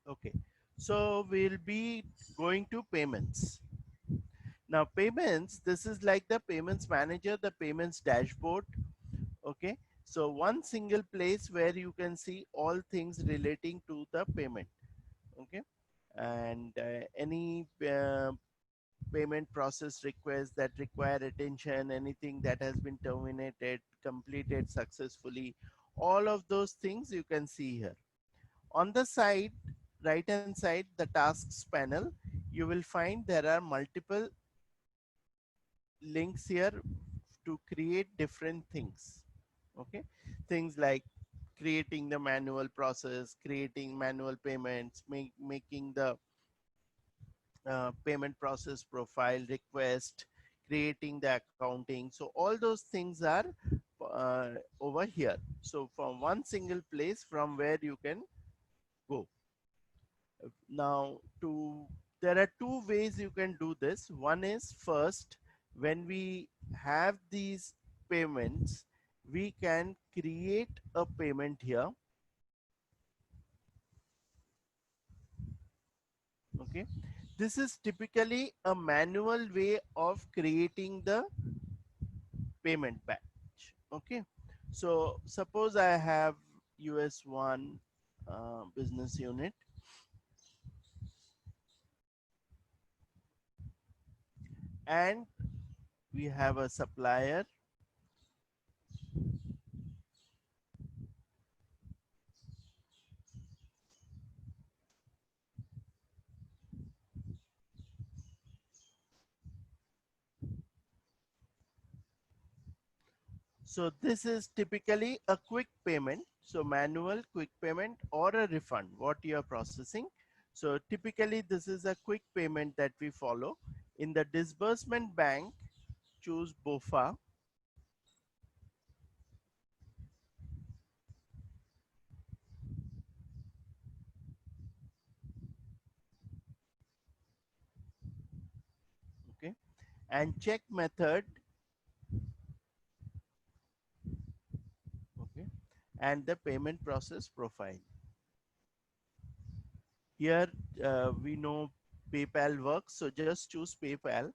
Okay, so we'll be going to payments. Now payments, this is like the payments manager, the payments dashboard. Okay, so one single place where you can see all things relating to the payment. Okay, and any payment process requests that require attention, anything that has been terminated, completed successfully, all of those things you can see here. On the side, right hand side, the tasks panel, you will find there are multiple links here to create different things. Okay, things like creating the manual process, creating manual payments, making the payment process profile request, creating the accounting. So all those things are over here. So from one single place from where you can go. Now to there are two ways you can do this. One is, first, when we have these payments, we can create a payment here. Okay, this is typically a manual way of creating the payment batch. Okay, so suppose I have US1 business unit, and we have a supplier. So this is typically a quick payment. So manual quick payment or a refund, what you are processing. So typically this is a quick payment that we follow. In the disbursement bank, choose BOFA. Okay, and check method. Okay, and the payment process profile. Here we know PayPal works, so just choose PayPal.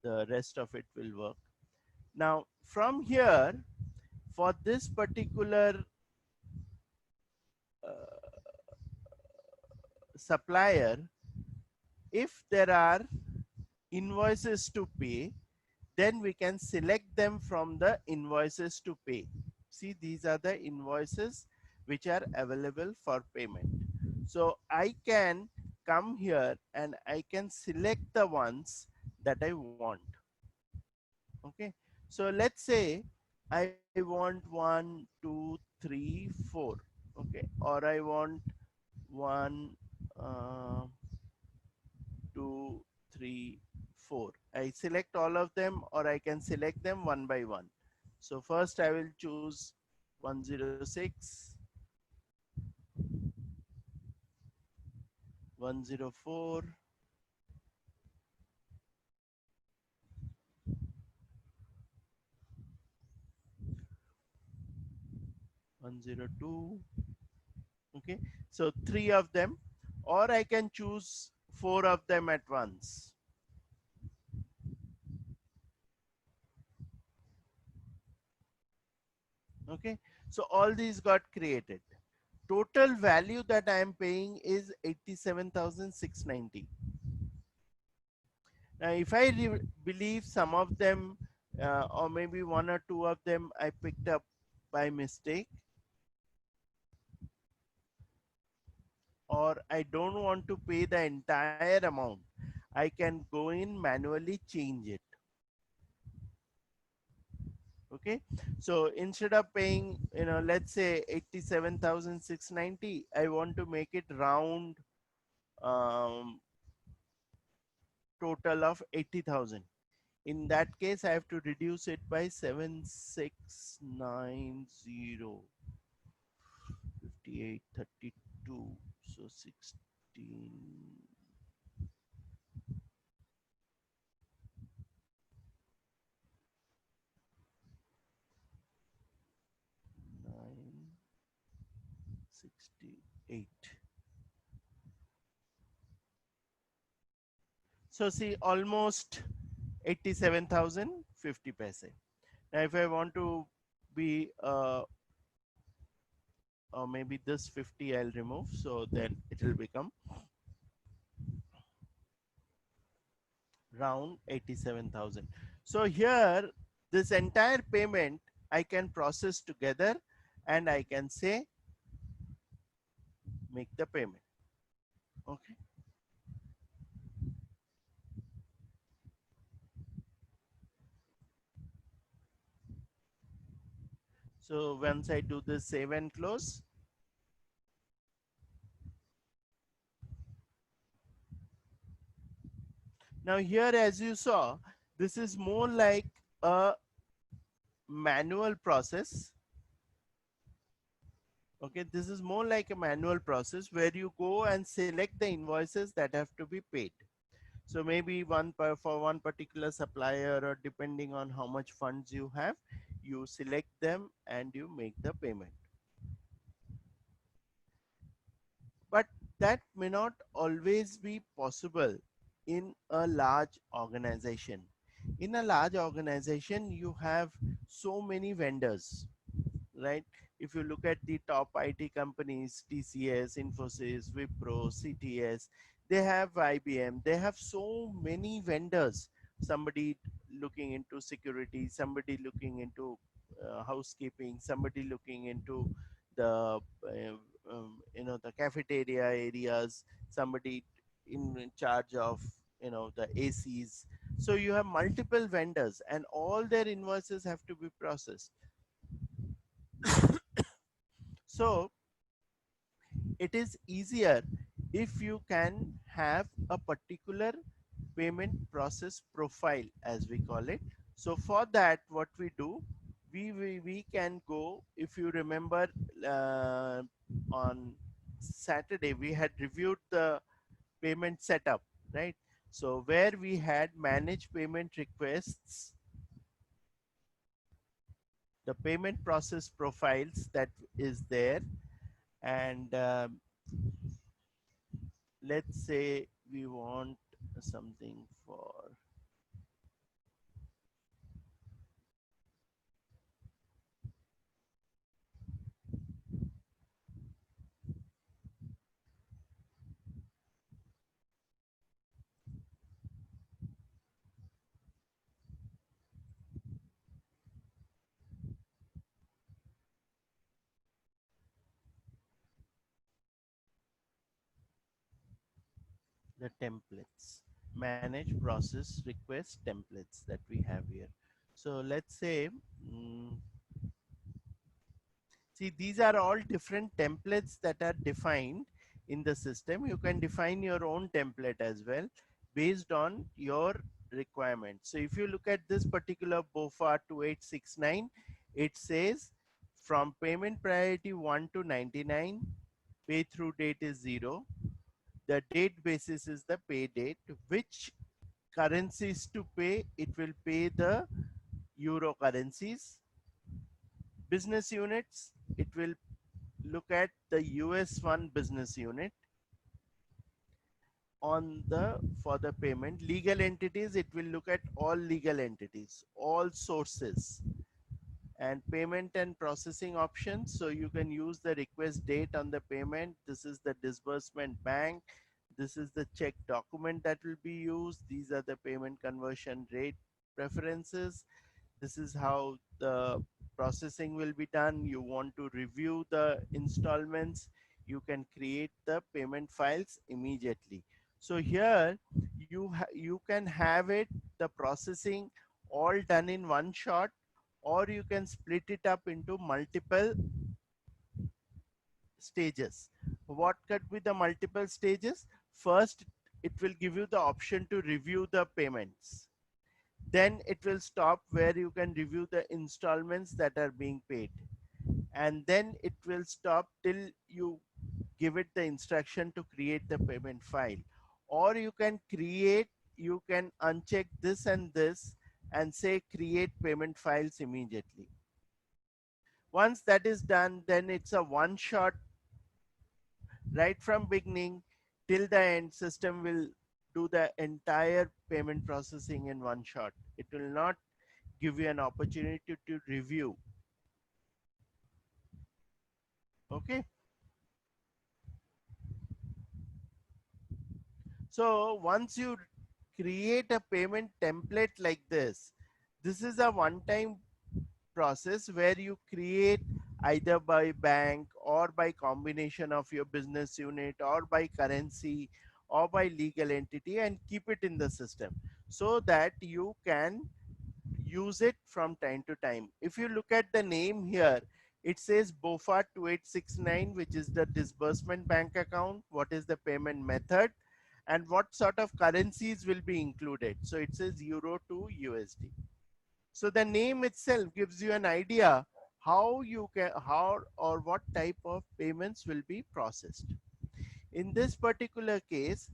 The rest of it will work. Now from here, for this particular supplier, if there are invoices to pay, then we can select them from the invoices to pay. See, these are the invoices which are available for payment. So I can come here and I can select the ones that I want. Okay, so let's say I want 1, 2, 3, 4. Okay, or I want 1, uh, 2, 3, 4. I select all of them, or I can select them one by one. So first I will choose 106, 104, 102. Okay, so three of them, or I can choose four of them at once. Okay, so all these got created. Total value that I am paying is 87,690. Now if I believe some of them or maybe one or two of them I picked up by mistake, or I don't want to pay the entire amount, I can go in manually change it. Okay, so instead of paying, let's say 87,690, I want to make it round, um, total of 80,000. In that case I have to reduce it by 7690, 5832. So 16, 968. So see, almost 87,050 paise. Now if I want to be or maybe this 50 I'll remove, so then it will become round 87,000. So here this entire payment I can process together and I can say make the payment. Okay. So once I do this save and close, now here as you saw, this is more like a manual process. Okay, this is more like a manual process where you go and select the invoices that have to be paid. So maybe for one particular supplier, or depending on how much funds you have, you select them and you make the payment. But that may not always be possible in a large organization. In a large organization, you have so many vendors, right? If you look at the top IT companies, TCS, Infosys, Wipro, CTS, they have IBM, they have so many vendors. Somebody looking into security, somebody looking into housekeeping, somebody looking into the the cafeteria areas, somebody in charge of the ACs. So you have multiple vendors and all their invoices have to be processed. So it is easier if you can have a particular payment process profile, as we call it. So for that, what we do, we can go, if you remember, on Saturday we had reviewed the payment setup, right? So where we had manage payment requests, the payment process profiles that is there, and let's say we want something for the templates, manage process request templates that we have here. So let's say, see, these are all different templates that are defined in the system. You can define your own template as well based on your requirements. So if you look at this particular BOFA 2869, it says from payment priority 1 to 99, pay through date is 0. The date basis is the pay date. Which currencies to pay? It will pay the euro currencies. Business units, it will look at the US1 business unit on the for the payment. Legal entities, it will look at all legal entities, all sources. And payment and processing options, so you can use the request date on the payment. This is the disbursement bank, this is the check document that will be used, these are the payment conversion rate preferences, this is how the processing will be done. You want to review the installments, you can create the payment files immediately. So here you can have it, the processing all done in one shot, or you can split it up into multiple stages. What could be the multiple stages? First, it will give you the option to review the payments. Then it will stop where you can review the installments that are being paid. And then it will stop till you give it the instruction to create the payment file. Or you can create, you can uncheck this and this and say create payment files immediately. Once that is done, then it's a one shot, right from beginning till the end system will do the entire payment processing in one shot. It will not give you an opportunity to review. Okay. So once you create a payment template like this is a one-time process where you create either by bank or by combination of your business unit or by currency or by legal entity and keep it in the system so that you can use it from time to time. If you look at the name here, it says BOFA 2869, which is the disbursement bank account, what is the payment method, and what sort of currencies will be included. So it says Euro to USD. So the name itself gives you an idea how you can, how or what type of payments will be processed. In this particular case,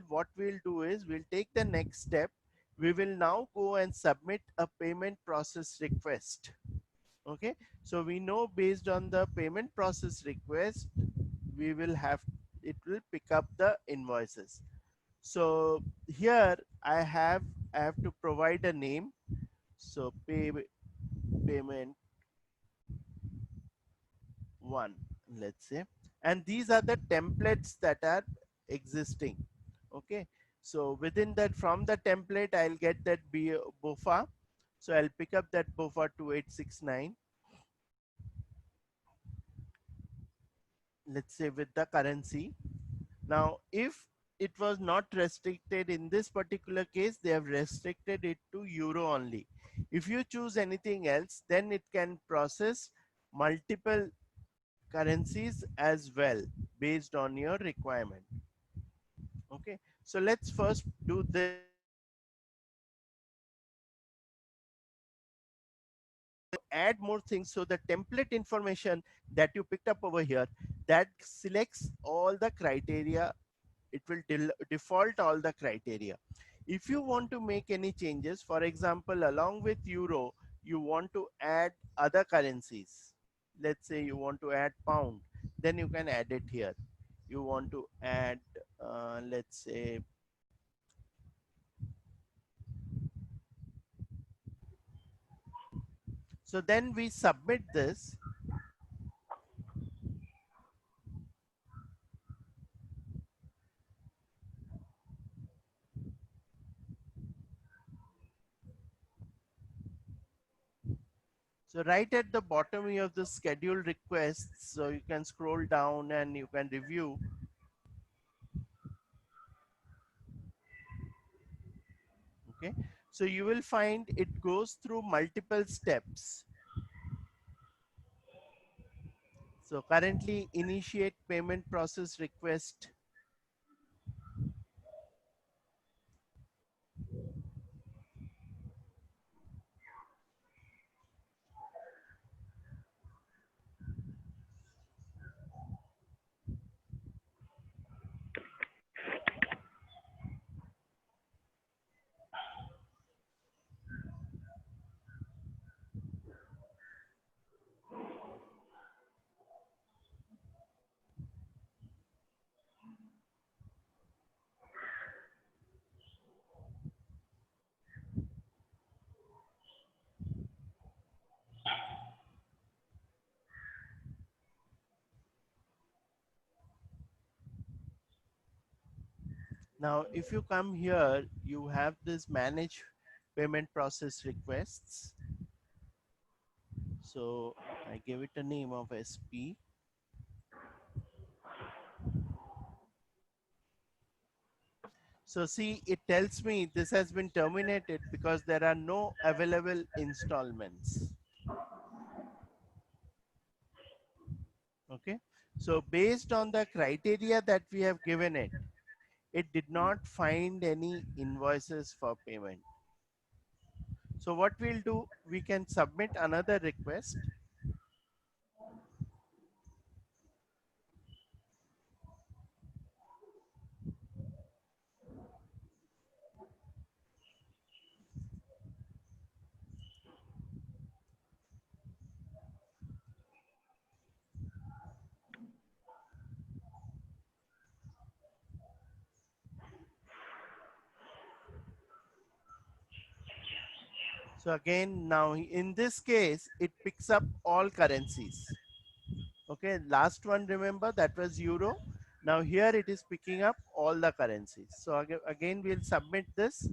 what we'll do is we'll take the next step. We will now go and submit a payment process request. Okay, so we know based on the payment process request, we will have, it will pick up the invoices. So here I have to provide a name. So payment one, let's say, and these are the templates that are existing. Okay, so within that, from the template I'll get that BOFA. So I'll pick up that BOFA 2869, let's say, with the currency. Now if it was not restricted in this particular case, they have restricted it to euro only. If you choose anything else, then it can process multiple currencies as well based on your requirement. Okay, so let's first do this. Add more things, so the template information that you picked up over here, that selects all the criteria. It will default all the criteria. If you want to make any changes, for example, along with euro you want to add other currencies, let's say you want to add pound, then you can add it here. You want to add let's say, so then we submit this. So right at the bottom you have the schedule requests, so you can scroll down and you can review. Okay, so you will find it goes through multiple steps. So currently initiate payment process request. Now if you come here, you have this manage payment process requests. So I gave it a name of SP. So see, it tells me this has been terminated because there are no available installments. Okay, so based on the criteria that we have given it, it did not find any invoices for payment. So what we'll do, we can submit another request. So again, now in this case, it picks up all currencies. Okay, last one, remember that was euro. Now here it is picking up all the currencies. So again we'll submit this.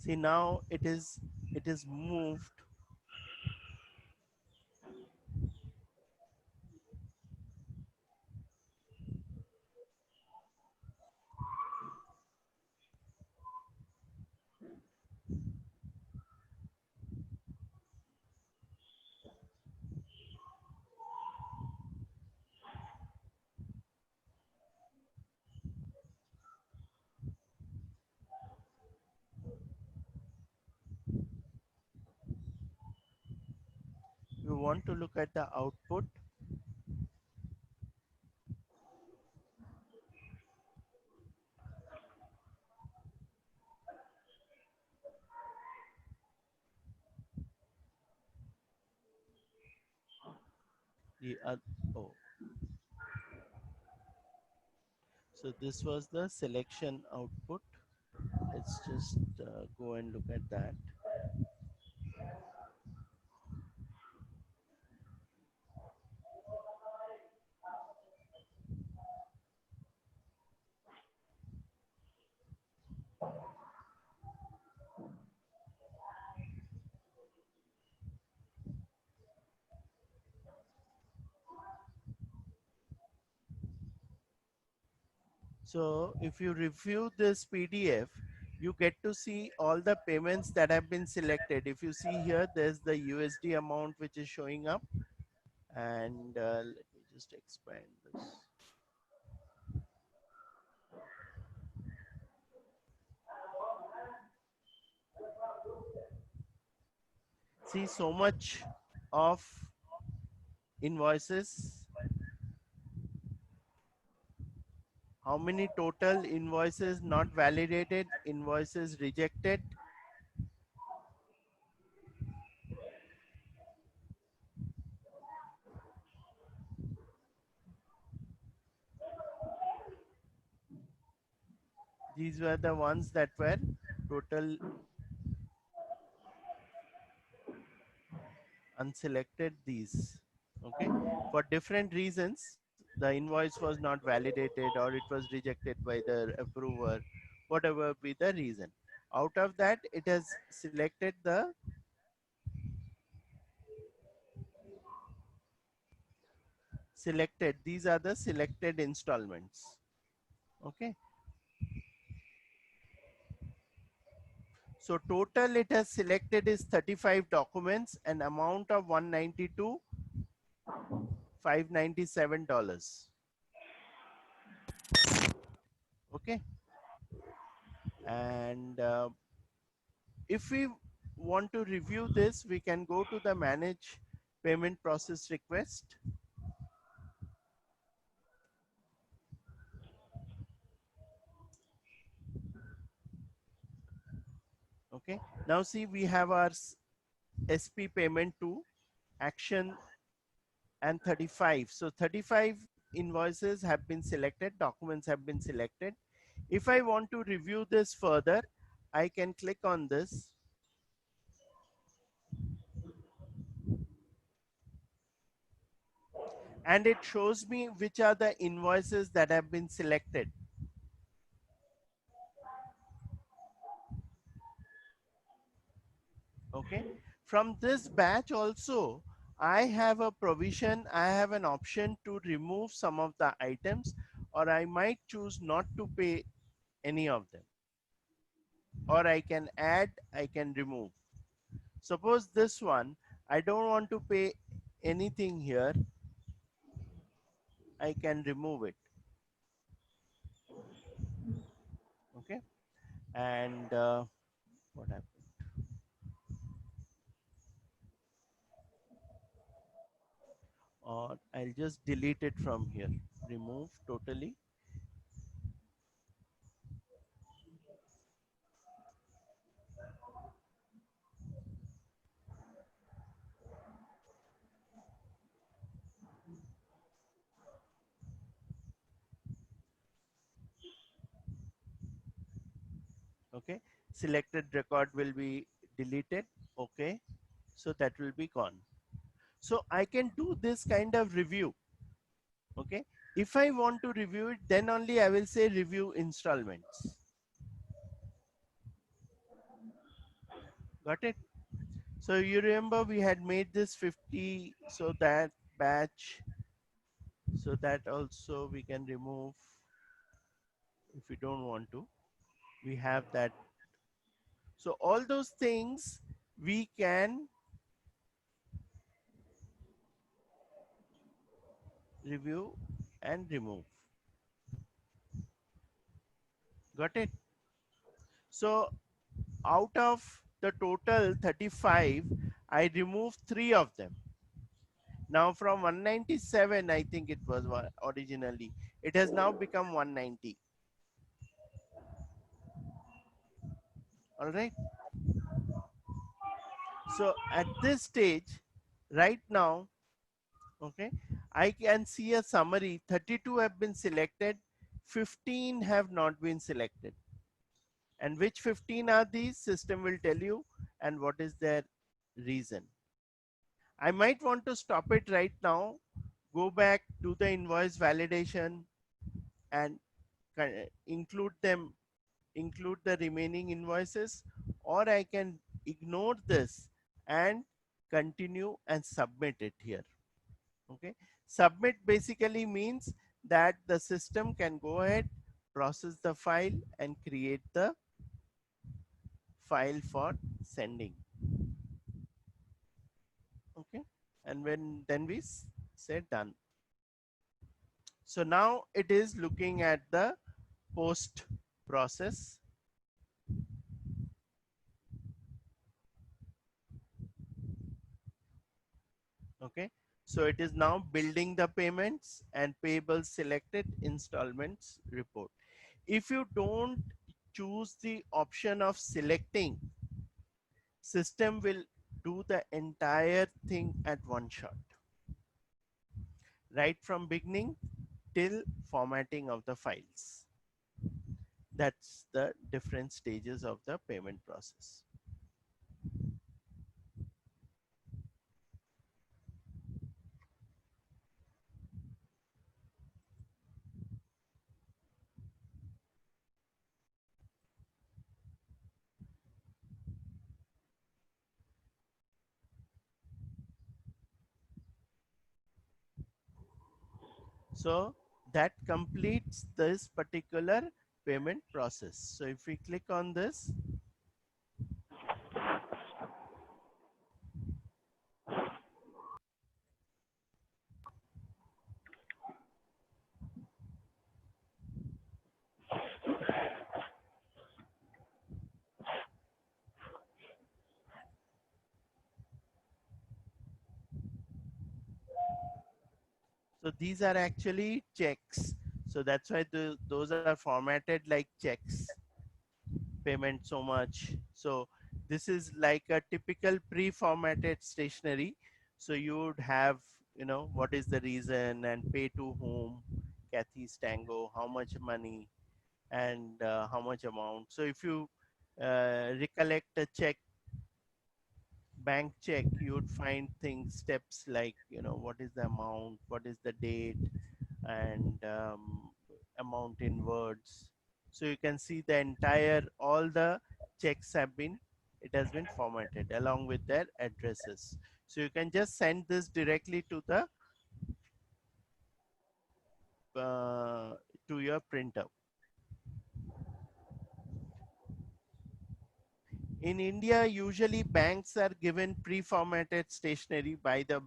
See, now it is moved. We want to look at the output. The oh, so this was the selection output. Let's just go and look at that. So if you review this PDF, you get to see all the payments that have been selected. If you see here, there's the USD amount which is showing up. And let me just expand this. See, so much of invoices. How many total invoices not validated, invoices rejected. These were the ones that were total unselected, these. Okay, for different reasons, the invoice was not validated or it was rejected by the approver, whatever be the reason. Out of that, it has selected the selected. These are the selected installments. Okay. So total it has selected is 35 documents, an amount of 192 $597. Okay. And if we want to review this, we can go to the manage payment process request. Okay. Now see, we have our SP payment to action and 35. So 35 invoices have been selected, documents have been selected. If I want to review this further, I can click on this. And it shows me which are the invoices that have been selected. Okay. From this batch also, I have a provision, I have an option to remove some of the items, or I might choose not to pay any of them. Or I can add, I can remove. Suppose this one, I don't want to pay anything here. I can remove it. Okay. And what happened? Or I'll just delete it from here. Remove totally. selected record will be deleted. Okay, so that will be gone. So I can do this kind of review. Okay, if I want to review it, then only I will say review installments. Got it? So you remember we had made this 50, so that batch, so that also we can remove if we don't want to. We have that. So all those things we can review and remove. Got it? So out of the total 35, I removed 3 of them. Now from 197, I think it was originally, it has now become 190. All right. So at this stage, right now, okay, I can see a summary. 32 have been selected, 15 have not been selected. And which 15 are these? System will tell you, and what is their reason. I might want to stop it right now, go back to the invoice validation and include them, include the remaining invoices, or I can ignore this and continue and submit it here. Okay, submit basically means that the system can go ahead, process the file and create the file for sending. Okay, and when then we say done. So now it is looking at the post process. Okay, so it is now building the payments and payables selected installments report. If you don't choose the option of selecting, system will do the entire thing at one shot, right from beginning till formatting of the files. That's the different stages of the payment process. So that completes this particular payment process. So if we click on this, so these are actually checks. So that's why those are formatted like checks. Payment so much. So this is like a typical pre-formatted stationery. So you would have, you know, what is the reason and pay to whom, Kathy's Tango, how much money and how much amount. So if you recollect a check, bank check, you would find things, steps like, you know, what is the amount, what is the date, and amount in words. So you can see the entire, all the checks have been, it has been formatted along with their addresses. So you can just send this directly to the to your printer. In India, usually banks are given pre-formatted stationery by the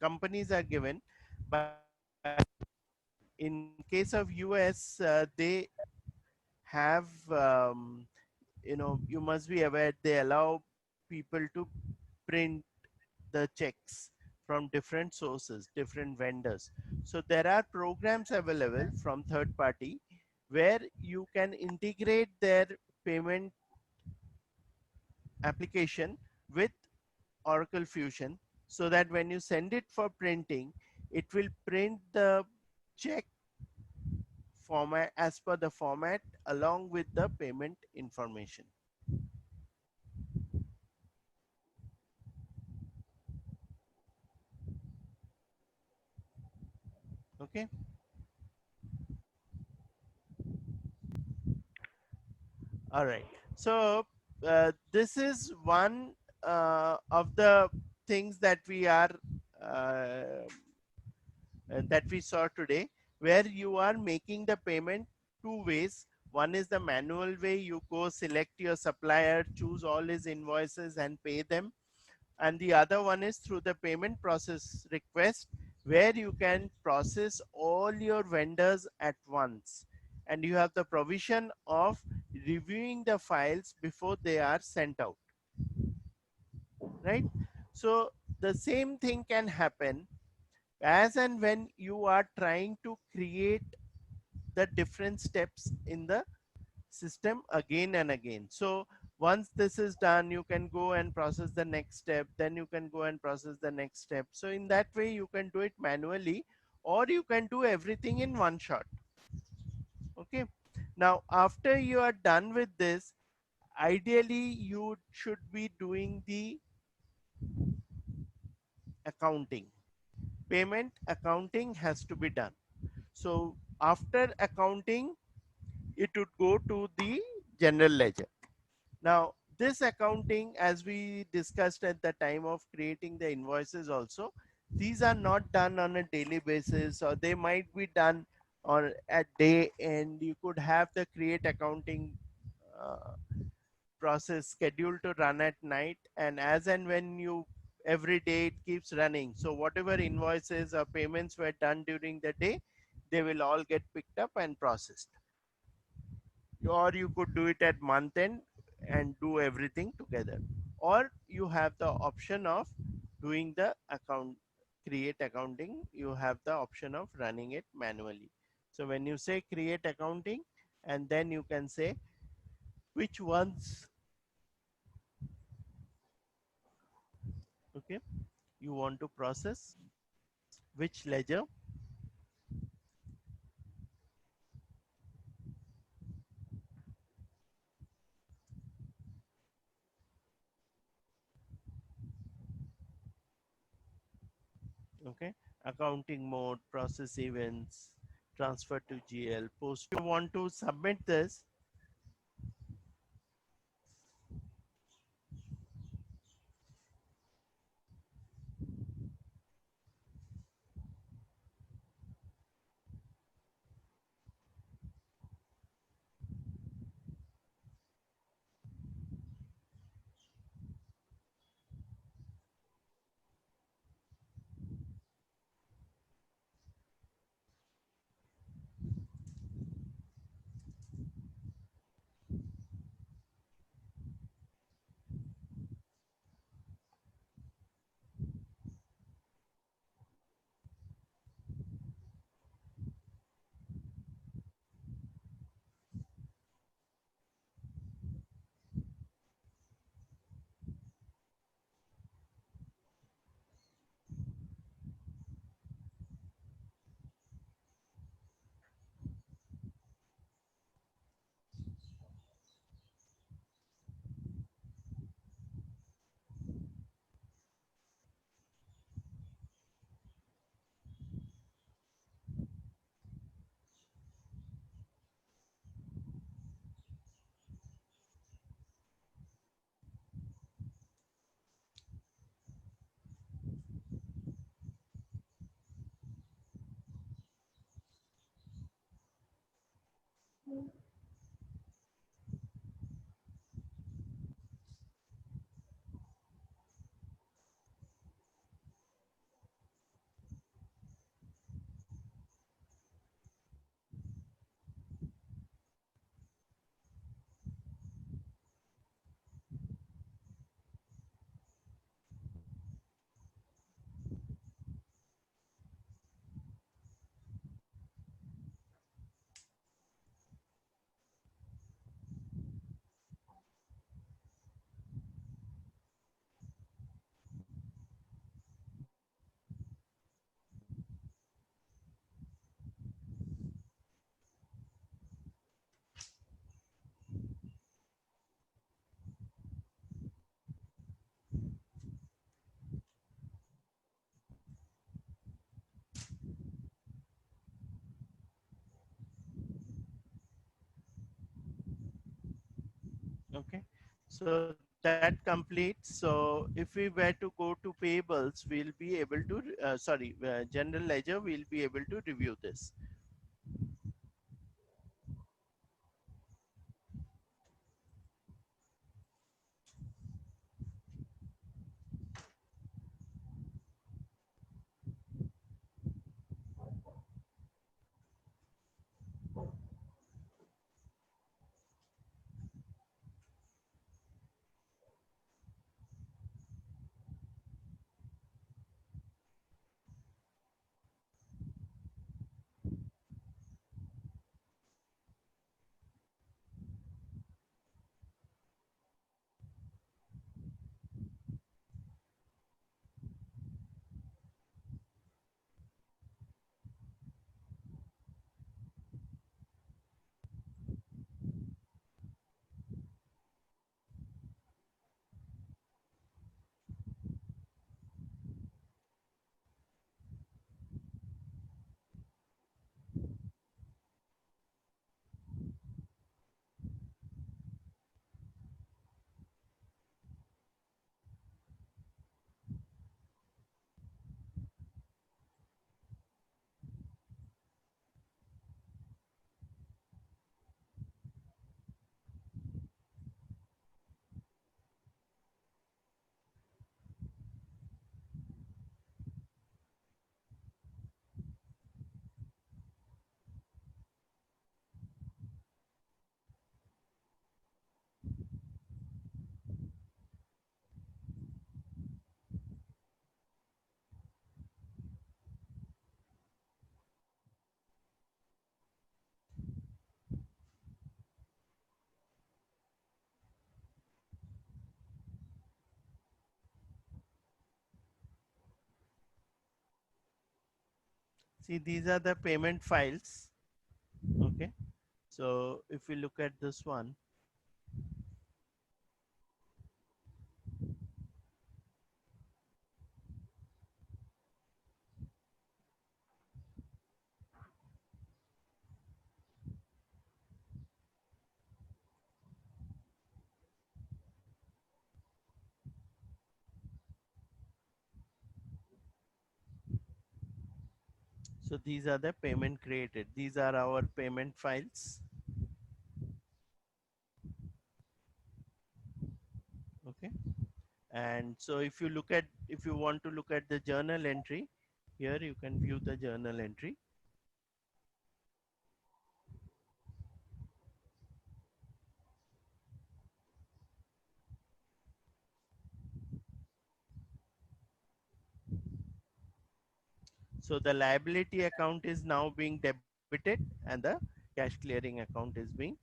companies are given, but in case of US, they have, you know, you must be aware they allow people to print the checks from different sources, different vendors. So there are programs available from third party where you can integrate their payment application with Oracle Fusion, so that when you send it for printing, it will print the check format as per the format along with the payment information. Okay. All right. So this is one of the things that we are uh, that we saw today, where you are making the payment two ways. One is the manual way, you go select your supplier, choose all his invoices and pay them. And the other one is through the payment process request, where you can process all your vendors at once. And you have the provision of reviewing the files before they are sent out, right? So the same thing can happen as and when you are trying to create the different steps in the system again and again. So once this is done, you can go and process the next step, then you can go and process the next step. So in that way you can do it manually, or you can do everything in one shot. Okay. Now after you are done with this, ideally you should be doing the accounting. Payment accounting has to be done. So after accounting, it would go to the general ledger. Now, this accounting, as we discussed at the time of creating the invoices also, these are not done on a daily basis, or they might be done on a day, and you could have the create accounting uh, process scheduled to run at night, and as and when you every day it keeps running. So whatever invoices or payments were done during the day, they will all get picked up and processed. Or you could do it at month end and do everything together, or you have the option of doing the account create accounting, you have the option of running it manually. So when you say create accounting, and then you can say which ones, okay, you want to process, which ledger. Okay, accounting mode, process events, transfer to GL, post. You want to submit this. Okay, so that completes. So if we were to go to payables, we'll be able to general ledger, we'll be able to review this. See, these are the payment files. Okay, so if we look at this one, so these are the payment created. These are our payment files. Okay, and so if you want to look at the journal entry, here you can view the journal entry. So the liability account is now being debited and the cash clearing account is being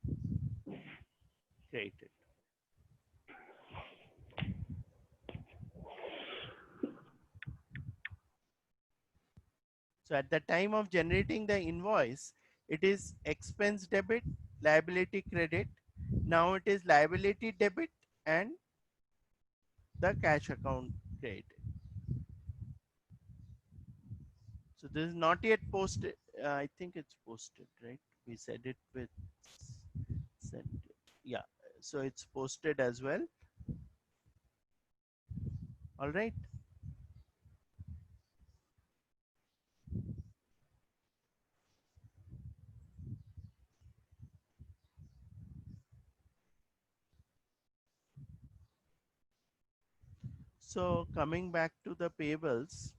created. So at the time of generating the invoice, it is expense debit, liability credit. Now it is liability debit and the cash account created. So this is not yet posted. I think it's posted, right? We said it with sent. Yeah. So it's posted as well. All right. So coming back to the payables,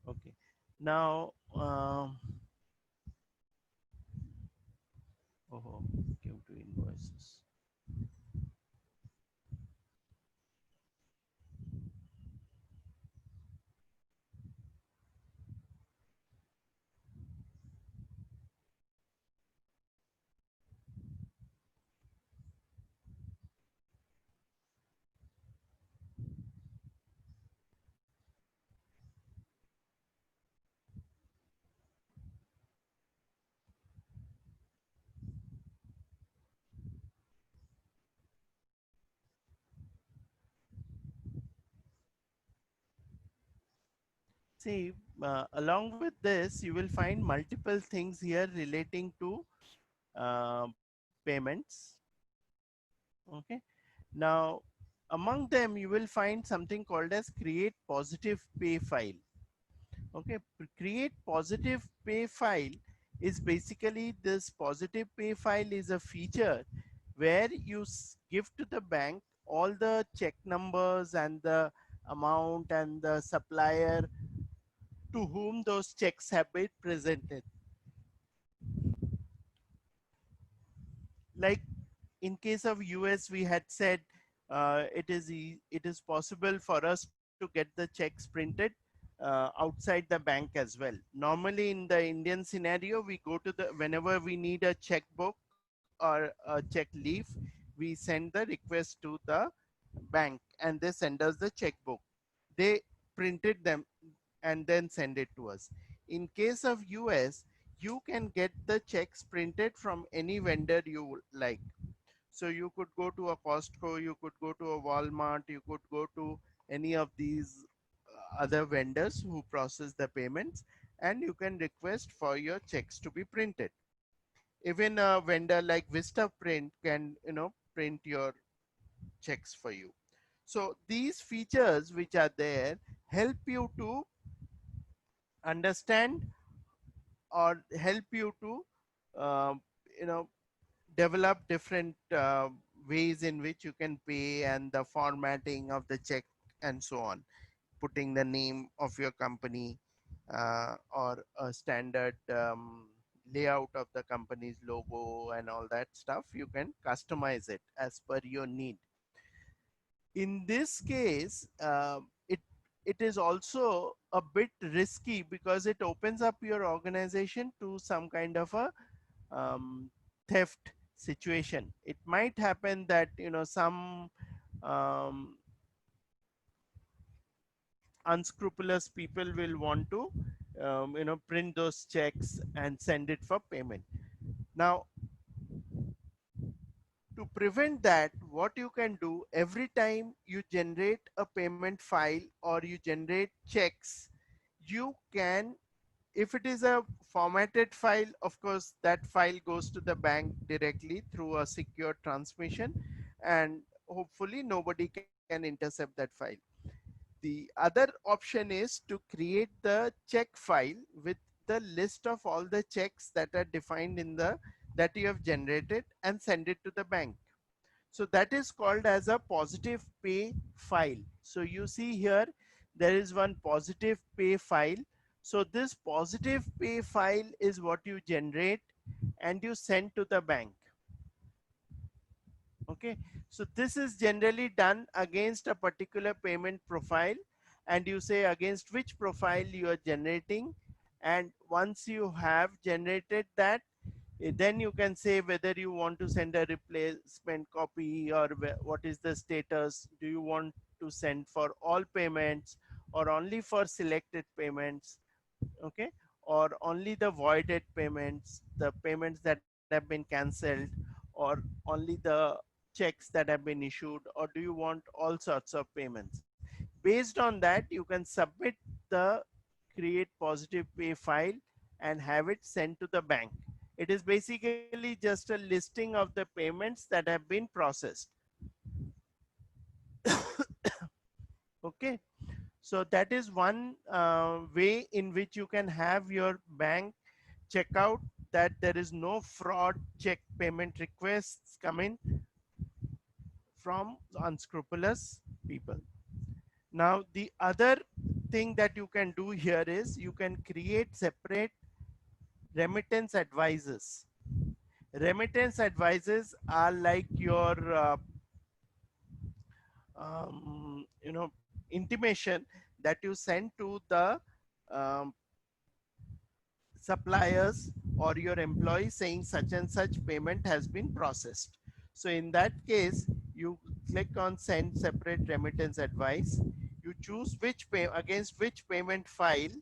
okay. Now, oh, came to invoices. See, along with this, you will find multiple things here relating to payments. Okay. Now, among them, you will find something called as create positive pay file. Okay. Create positive pay file is basically this positive pay file is a feature where you give to the bank all the check numbers and the amount and the supplier to whom those checks have been presented. Like in case of US, we had said it is possible for us to get the checks printed outside the bank as well. Normally, in the Indian scenario, we go to the whenever we need a checkbook or a check leaf, we send the request to the bank, and they send us the checkbook. They printed them and then send it to us. In case of US, you can get the checks printed from any vendor you like. So you could go to a Costco, you could go to a Walmart, you could go to any of these other vendors who process the payments, and you can request for your checks to be printed. Even a vendor like Vistaprint can, print your checks for you. So these features which are there help you to understand or help you to uh, you know develop different ways in which you can pay and the formatting of the check and so on, putting the name of your company or a standard layout of the company's logo and all that stuff. You can customize it as per your need. In this case, it is also a bit risky because it opens up your organization to some kind of a um, theft situation. It might happen that some um, unscrupulous people will want to print those checks and send it for payment. Now, to prevent that, what you can do, every time you generate a payment file or you generate checks, you can, if it is a formatted file, of course that file goes to the bank directly through a secure transmission, and hopefully nobody can intercept that file. The other option is to create the check file with the list of all the checks that are defined in the that you have generated and send it to the bank. So that is called as a positive pay file. So you see here, there is one positive pay file. So this positive pay file is what you generate and you send to the bank. Okay, so this is generally done against a particular payment profile, and you say against which profile you are generating. And once you have generated that, then you can say whether you want to send a replacement copy or what is the status. Do you want to send for all payments or only for selected payments? Okay, or only the voided payments, the payments that have been cancelled, or only the checks that have been issued, or do you want all sorts of payments? Based on that, you can submit the create positive pay file and have it sent to the bank. It is basically just a listing of the payments that have been processed. Okay, so that is one way in which you can have your bank check out that there is no fraud check payment requests coming from unscrupulous people. Now, the other thing that you can do here is you can create separate remittance advisors. Remittance advisors are like your intimation that you send to the um, suppliers or your employee saying such and such payment has been processed. So in that case, you click on send separate remittance advice. You choose which pay against which payment file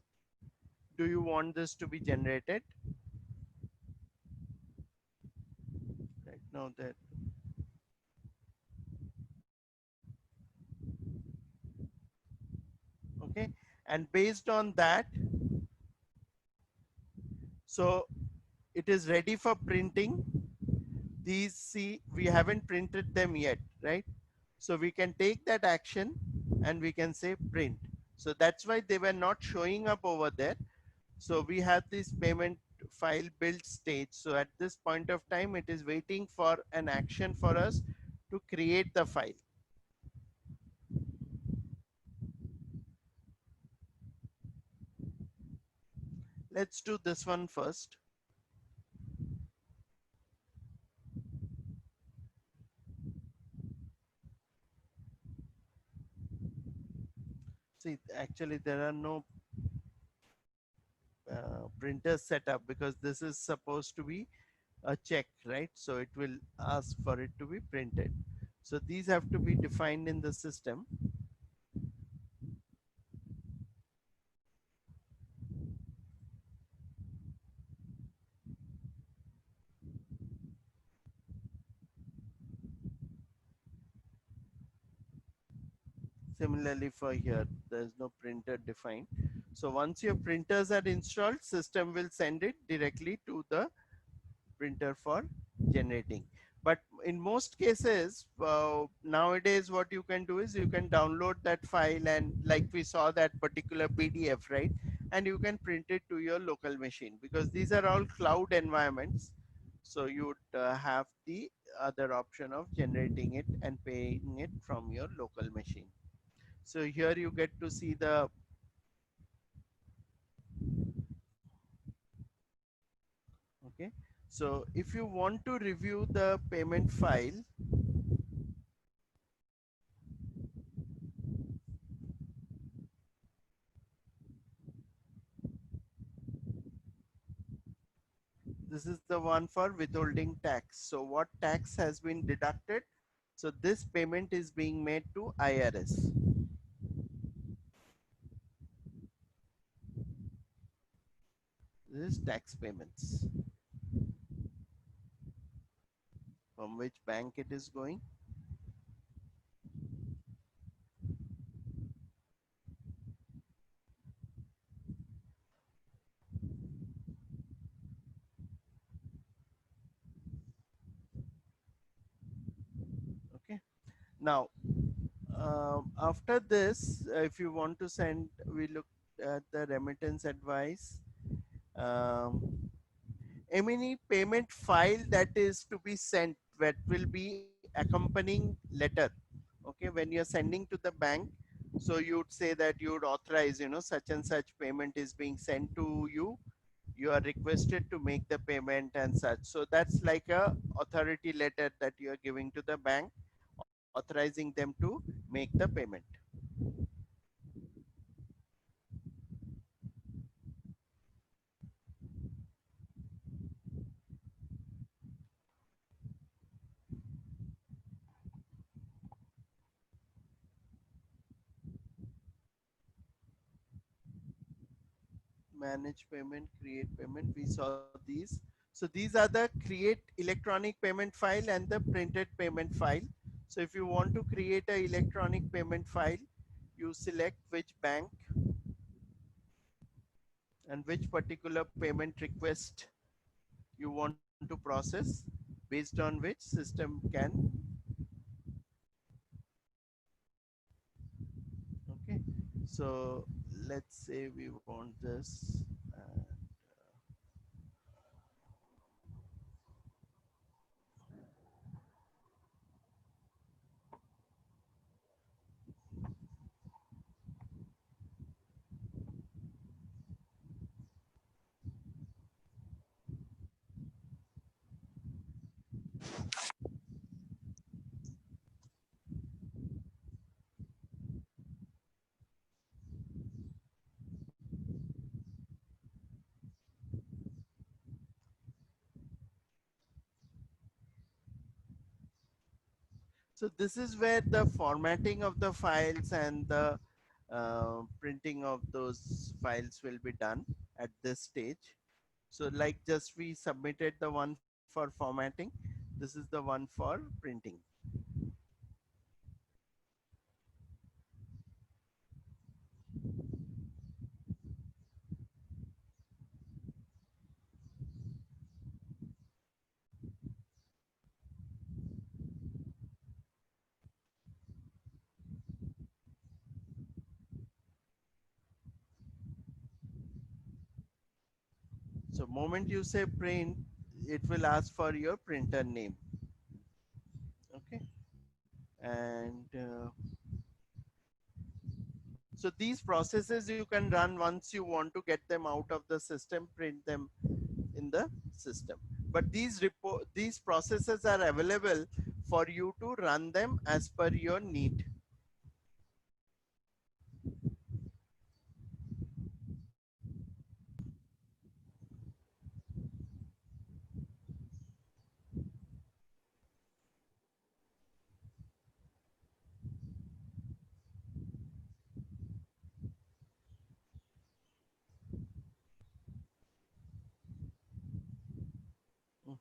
do you want this to be generated. Right now that, okay, And based on that, so it is ready for printing. These, see, we haven't printed them yet, right? So we can take that action and we can say print. So that's why they were not showing up over there. So we have this payment file build stage. So at this point of time, it is waiting for an action for us to create the file. Let's do this one first. See, actually there are no printers set up because this is supposed to be a check, right? So it will ask for it to be printed. So these have to be defined in the system. Similarly for here, there's no printer defined. So once your printers are installed, system will send it directly to the printer for generating. But in most cases, nowadays what you can do is you can download that file, and like we saw that particular PDF, right? And you can print it to your local machine because these are all cloud environments. So you would have the other option of generating it and paying it from your local machine. So here you get to see the, okay. So if you want to review the payment file, this is the one for withholding tax. So what tax has been deducted? So this payment is being made to IRS. This is tax payments. From which bank it is going? Okay. Now, after this, if you want to send, we look at the remittance advice. Um, any payment file that is to be sent, that will be accompanying letter. Okay, when you're sending to the bank, so you would say that you would authorize, such and such payment is being sent to you. You are requested to make the payment and such. So that's like a authority letter that you are giving to the bank, authorizing them to make the payment. Manage payment, create payment, we saw these. So these are the create electronic payment file and the printed payment file. So if you want to create a electronic payment file, you select which bank and which particular payment request you want to process, based on which system can, okay. So let's say we want this, so this is where the formatting of the files and the printing of those files will be done at this stage. So like just we submitted the one for formatting, this is the one for printing. So moment you say print, it will ask for your printer name. Okay. And so these processes you can run once you want to get them out of the system, print them in the system. But these processes are available for you to run them as per your need. Mm.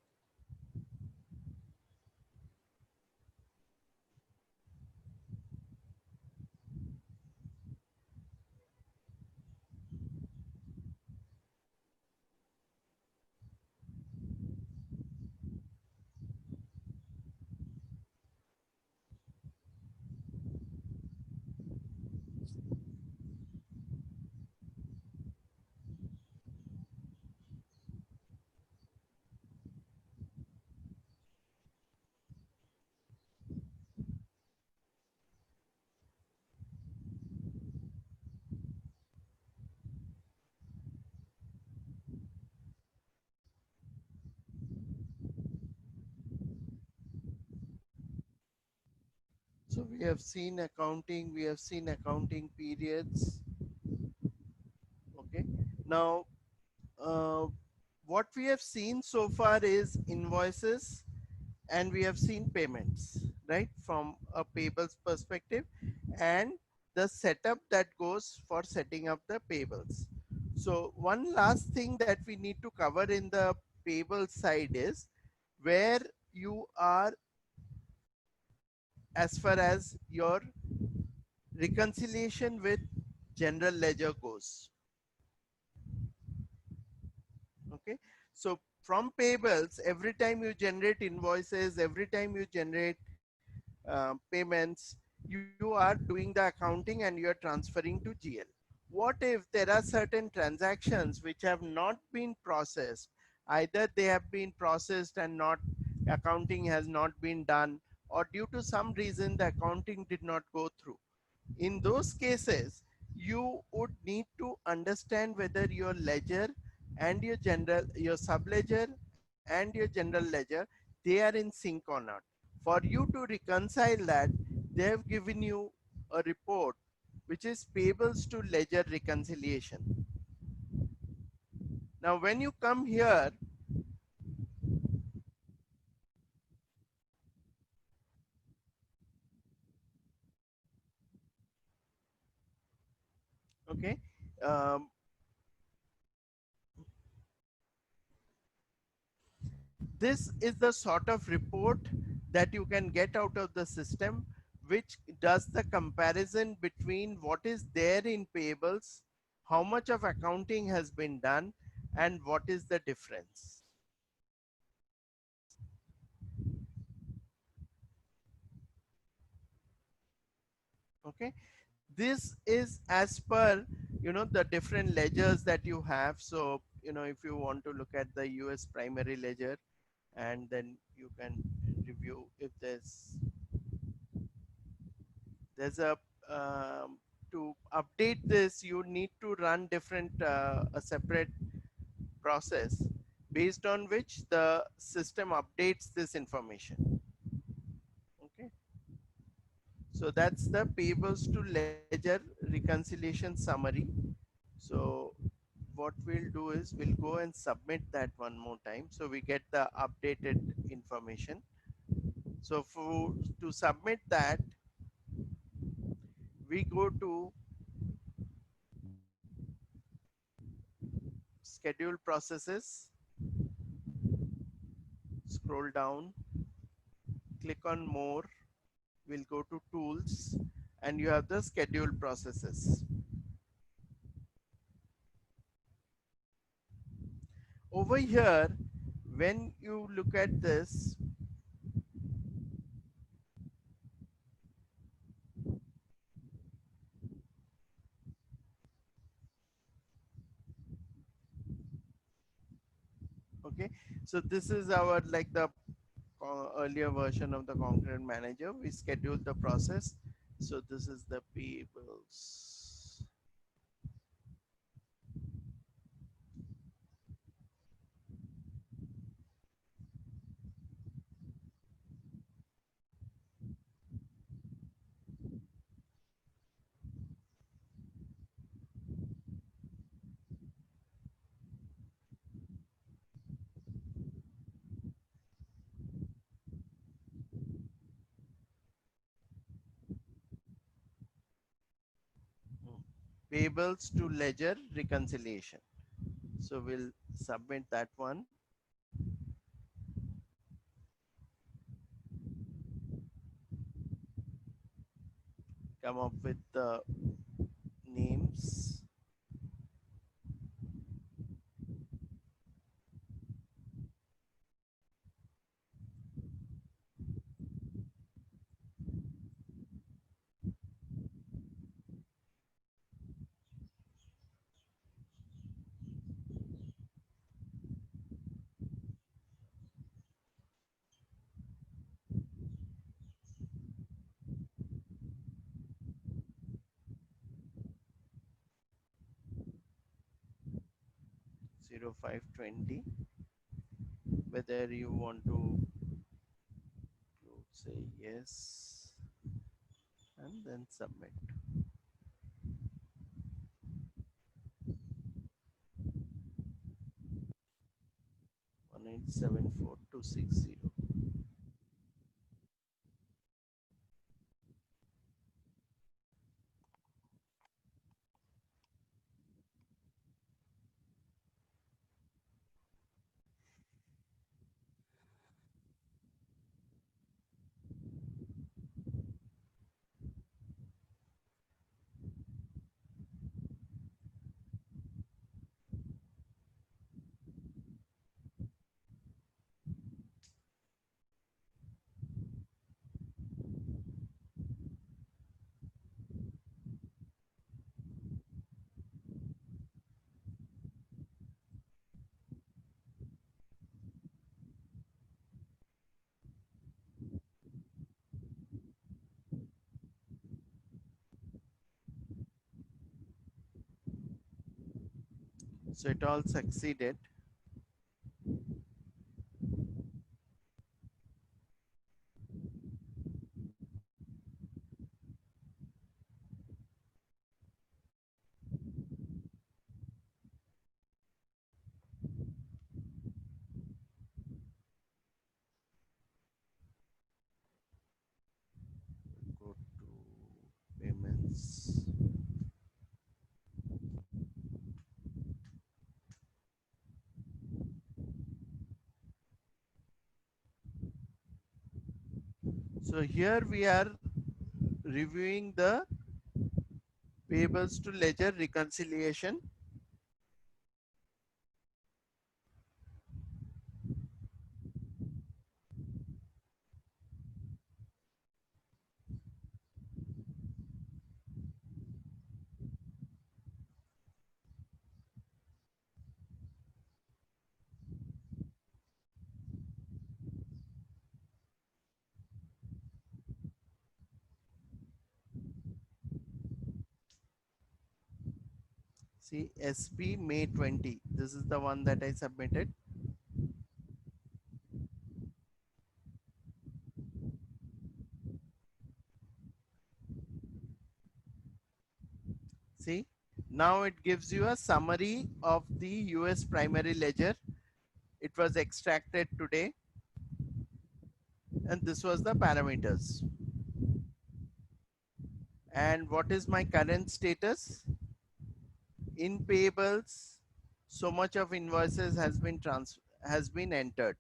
So we have seen accounting periods. Okay. Now, uh, what we have seen so far is invoices, and we have seen payments, right, from a payables perspective, and the setup that goes for setting up the payables. So one last thing that we need to cover in the payable side is where you are as far as your reconciliation with general ledger goes. Okay. So from payables, every time you generate invoices, every time you generate payments, you are doing the accounting and you are transferring to GL. What if there are certain transactions which have not been processed? Either they have been processed and not accounting has not been done, or due to some reason the accounting did not go through. In those cases, you would need to understand whether your ledger and your sub ledger and your general ledger, they are in sync or not. For you to reconcile that, they have given you a report which is payables to ledger reconciliation. Now, when you come here, okay, um, this is the sort of report that you can get out of the system, which does the comparison between what is there in payables, how much of accounting has been done, and what is the difference. Okay, this is as per, the different ledgers that you have. So, if you want to look at the US primary ledger, and then you can review if there's to update this, you need to run a separate process based on which the system updates this information. Okay, so that's the payables to ledger reconciliation summary. So what we'll do is we'll go and submit that one more time so we get the updated information. So to submit that, we go to schedule processes, scroll down, click on more, we'll go to tools, and you have the schedule processes. Over here, when you look at this, Okay, so this is our like the earlier version of the concurrent manager. We schedule the process. So this is the payables. Payables to ledger reconciliation. So we'll submit that one. Come up with the names. 0520. Whether you want to say yes and then submit. 1874260. So it all succeeded. Go to payments. So here we are reviewing the payables to ledger reconciliation. See, SP May 20. This is the one that I submitted. See, now it gives you a summary of the US primary ledger. It was extracted today, and this was the parameters. And what is my current status? In payables, so much of invoices has been entered.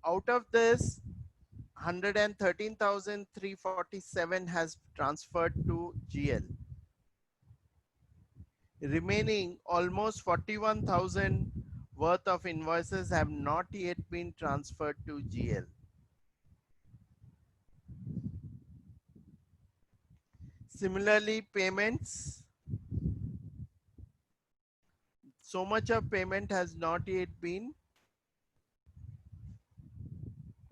Out of this, 113,347 has transferred to GL. Remaining almost 41,000 worth of invoices have not yet been transferred to GL. Similarly, payments. so much of payment has not yet been,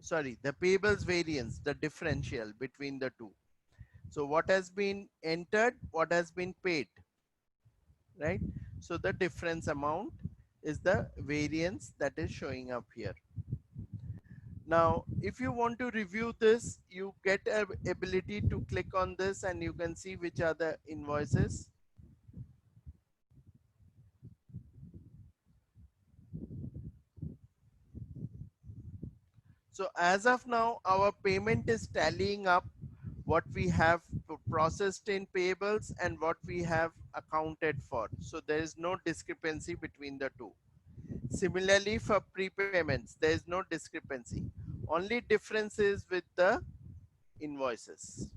sorry, the payables variance, the differential between the two. So what has been entered, what has been paid, right? So the difference amount is the variance that is showing up here. Now, if you want to review this, you get a ability to click on this and you can see which are the invoices. So as of now, our payment is tallying up what we have processed in payables and what we have accounted for. So there is no discrepancy between the two. Similarly, for prepayments, there is no discrepancy. Only difference is with the invoices.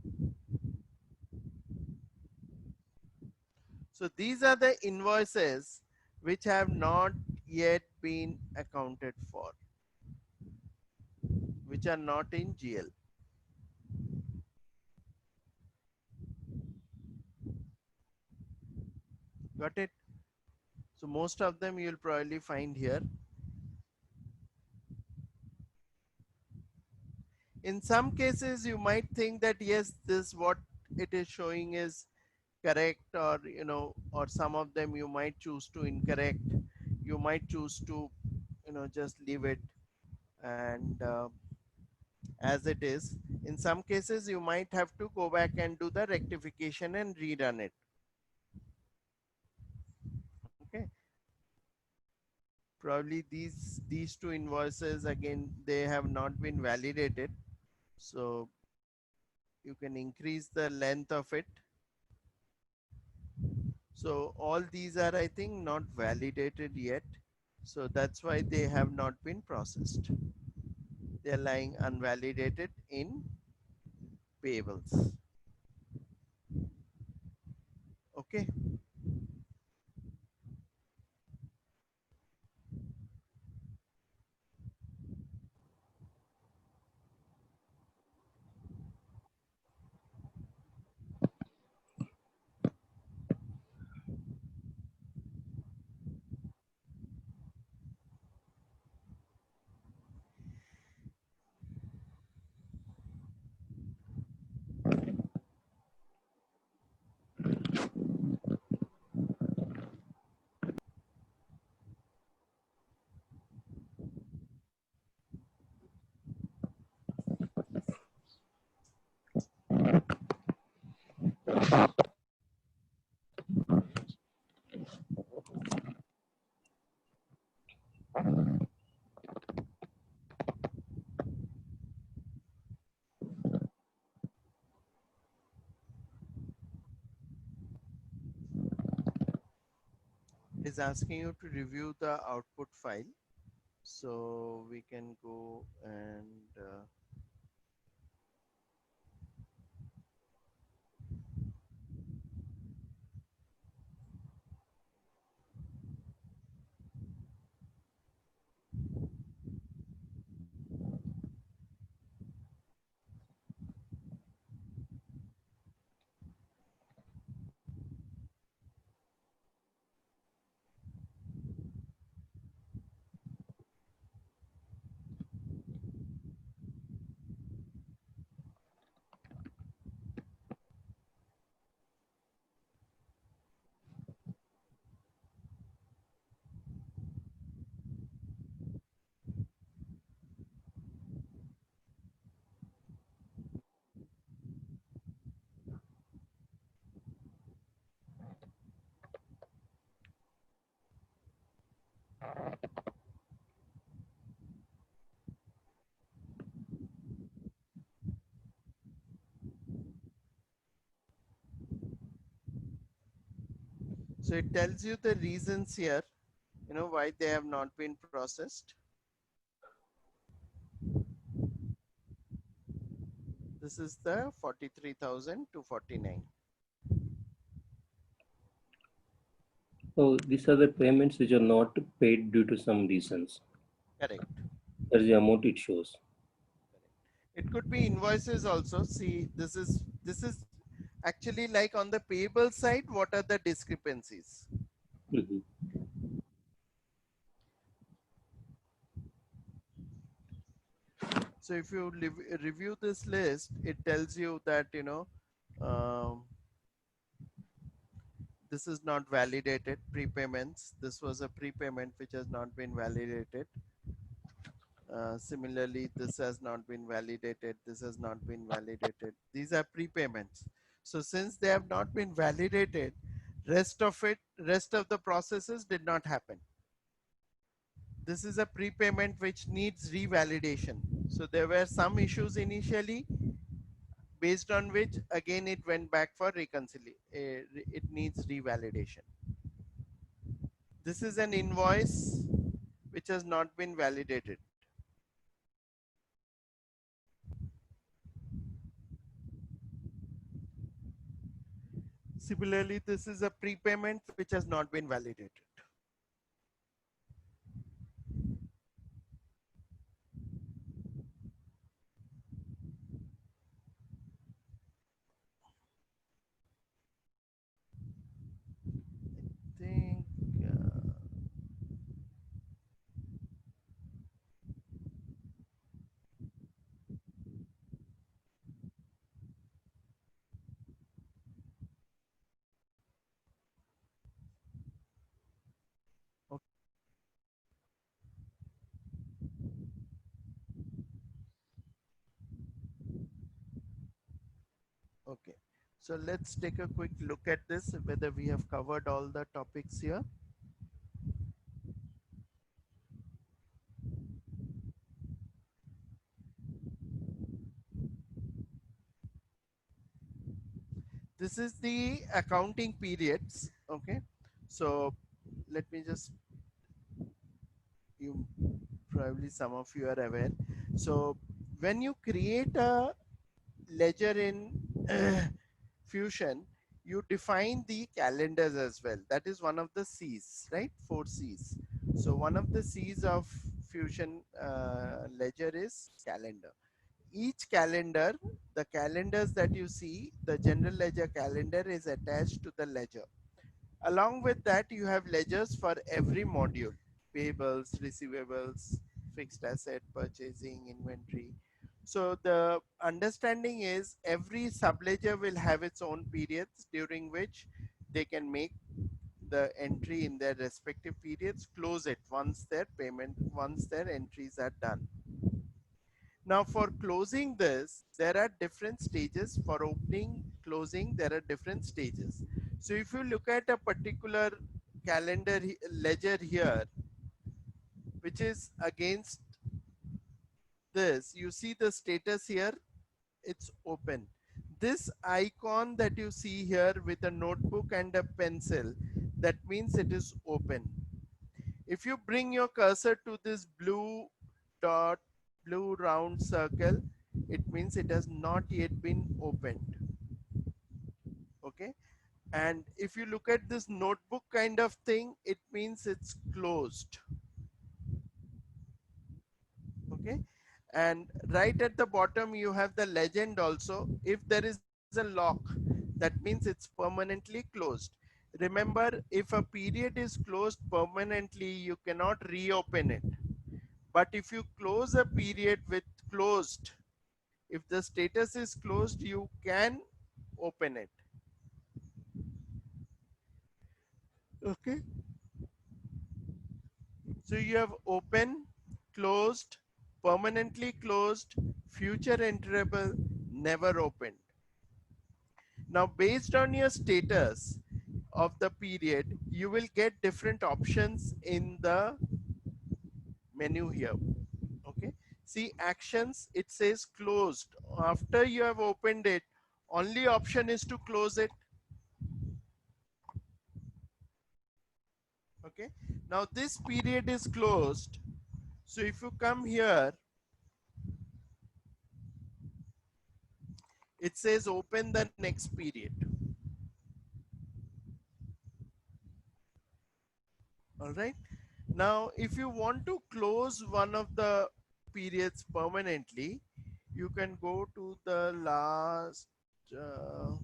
So these are the invoices which have not yet been accounted for, which are not in GL. Got it? So most of them you'll probably find here. In some cases, you might think that yes, this what it is showing is correct, or or some of them you might choose to incorrect. You might choose to just leave it and as it is. In some cases, you might have to go back and do the rectification and rerun it. Okay. Probably these two invoices again, they have not been validated. So you can increase the length of it. So all these are, I think, not validated yet. So that's why they have not been processed. They're lying unvalidated in payables. Okay. It is asking you to review the output file. So we can go and so it tells you the reasons here, why they have not been processed. This is the 43,000 to 49. So these are the payments which are not paid due to some reasons. Correct. That's the amount it shows. It could be invoices also. See, this is actually like on the payable side, what are the discrepancies? Mhm. So if you review this list, it tells you that, um, this is not validated prepayments. This was a prepayment which has not been validated. Similarly, this has not been validated. This has not been validated. These are prepayments. So since they have not been validated, rest of the processes did not happen. This is a prepayment which needs revalidation. So there were some issues initially, based on which again it went back for reconciliation. It needs revalidation. This is an invoice which has not been validated. Similarly, this is a prepayment which has not been validated. I think okay. So let's take a quick look at this, whether we have covered all the topics here. This is the accounting periods. Okay. So let me just, you probably some of you are aware. So when you create a ledger in Fusion, you define the calendars as well. That is one of the C's, right? 4 C's. So one of the C's of Fusion ledger is calendar. Each calendar, the calendars that you see, the general ledger calendar is attached to the ledger. Along with that, you have ledgers for every module: payables, receivables, fixed asset, purchasing, inventory. So the understanding is every subledger will have its own periods during which they can make the entry in their respective periods, close it once their entries are done. Now for closing this, there are different stages. For opening, closing, there are different stages. So if you look at a particular calendar ledger here, which is against this, you see the status here, it's open. This icon that you see here with a notebook and a pencil, that means it is open. If you bring your cursor to this blue dot, blue round circle, it means it has not yet been opened. Okay. And if you look at this notebook kind of thing, it means it's closed. Okay. And right at the bottom, you have the legend also. If there is a lock, that means it's permanently closed. Remember, if a period is closed permanently, you cannot reopen it. But if you close a period with closed, if the status is closed, you can open it. Okay. So you have open, closed, permanently closed, future enterable, never opened. Now, based on your status of the period, you will get different options in the menu here. Okay. See actions, it says closed. After you have opened it, only option is to close it. Okay. Now this period is closed. So if you come here, it says open the next period. All right. Now, if you want to close one of the periods permanently, you can go to the last. Uh,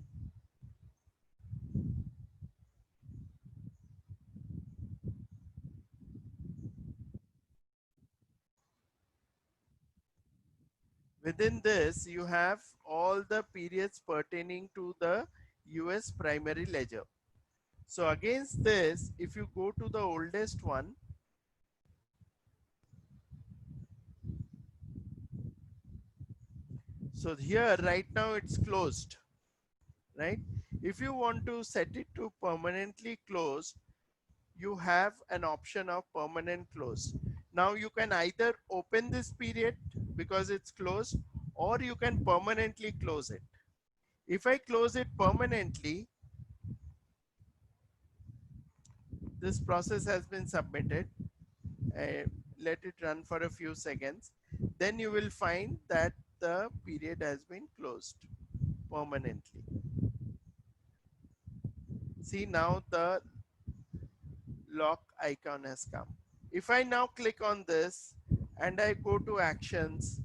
Within this, you have all the periods pertaining to the US primary ledger. So against this, if you go to the oldest one, so here right now it's closed, right? If you want to set it to permanently closed, you have an option of permanent close. Now you can either open this period because it's closed, or you can permanently close it. If I close it permanently, this process has been submitted. Let it run for a few seconds. Then you will find that the period has been closed permanently. See, now the lock icon has come. If I now click on this and I go to actions,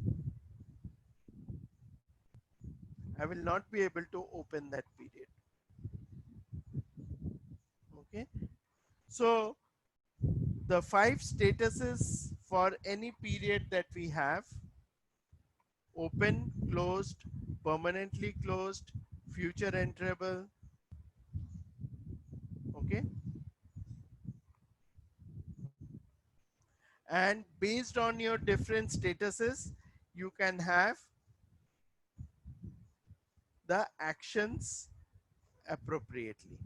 I will not be able to open that period. Okay. So the 5 statuses for any period that we have: open, closed, permanently closed, future enterable. Okay. And based on your different statuses, you can have the actions appropriately.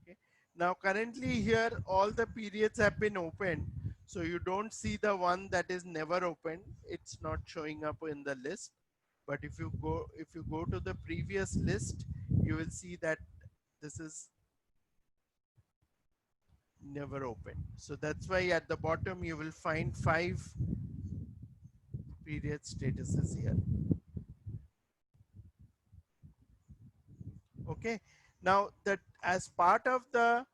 Okay. Now currently here all the periods have been opened, so you don't see the one that is never opened. It's not showing up in the list. But if you go to the previous list, you will see that this is never opened. So that's why at the bottom you will find 5 period statuses here. Okay. Now that as part of the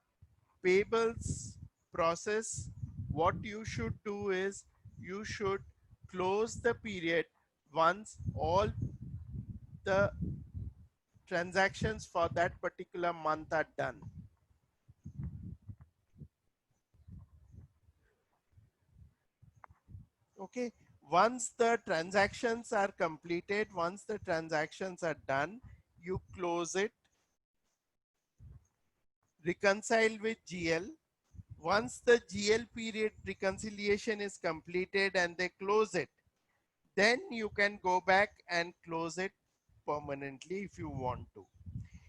payables process, what you should do is you should close the period once all the transactions for that particular month are done. Okay. Once the transactions are completed, once the transactions are done, you close it, reconcile with GL. Once the GL period reconciliation is completed and they close it, then you can go back and close it permanently if you want to.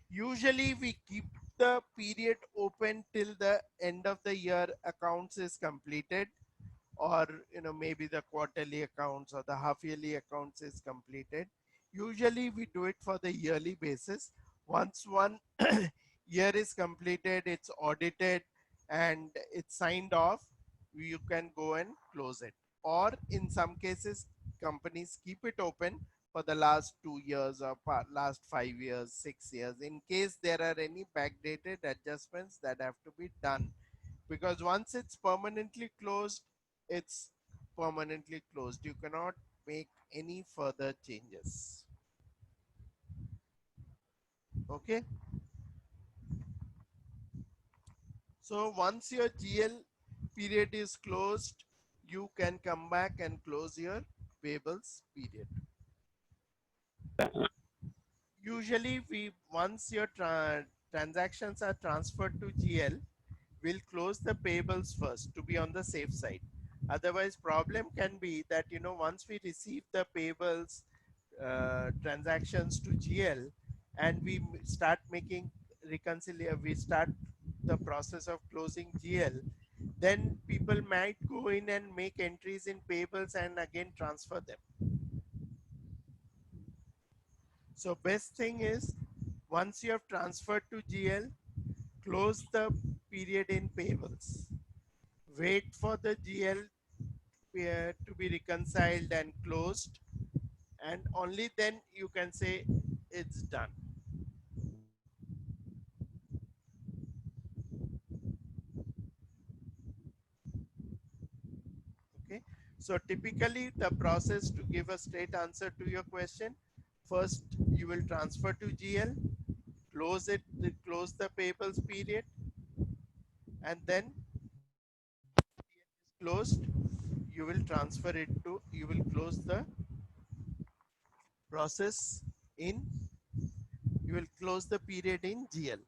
Usually we keep the period open till the end of the year accounts is completed, or maybe the quarterly accounts or the half yearly accounts is completed. Usually we do it for the yearly basis. Once one year is completed, it's audited and it's signed off, you can go and close it. Or in some cases companies keep it open for the last 2 years or last 5 years, 6 years, in case there are any backdated adjustments that have to be done. Because once it's permanently closed, it's permanently closed. You cannot make any further changes. Okay. So once your GL period is closed, you can come back and close your payables period. Usually we once your transactions are transferred to GL, we'll close the payables first to be on the safe side. Otherwise problem can be that once we receive the payables transactions to GL and we start making reconciliation, we start the process of closing GL, then people might go in and make entries in payables and again transfer them. So best thing is, once you have transferred to GL, close the period in payables. Wait for the GL to be reconciled and closed, and only then you can say it's done. Okay. So typically the process, to give a straight answer to your question, first you will transfer to GL, close it, close the payables period, and then closed, you will transfer it to, you will close the process in, you will close the period in GL.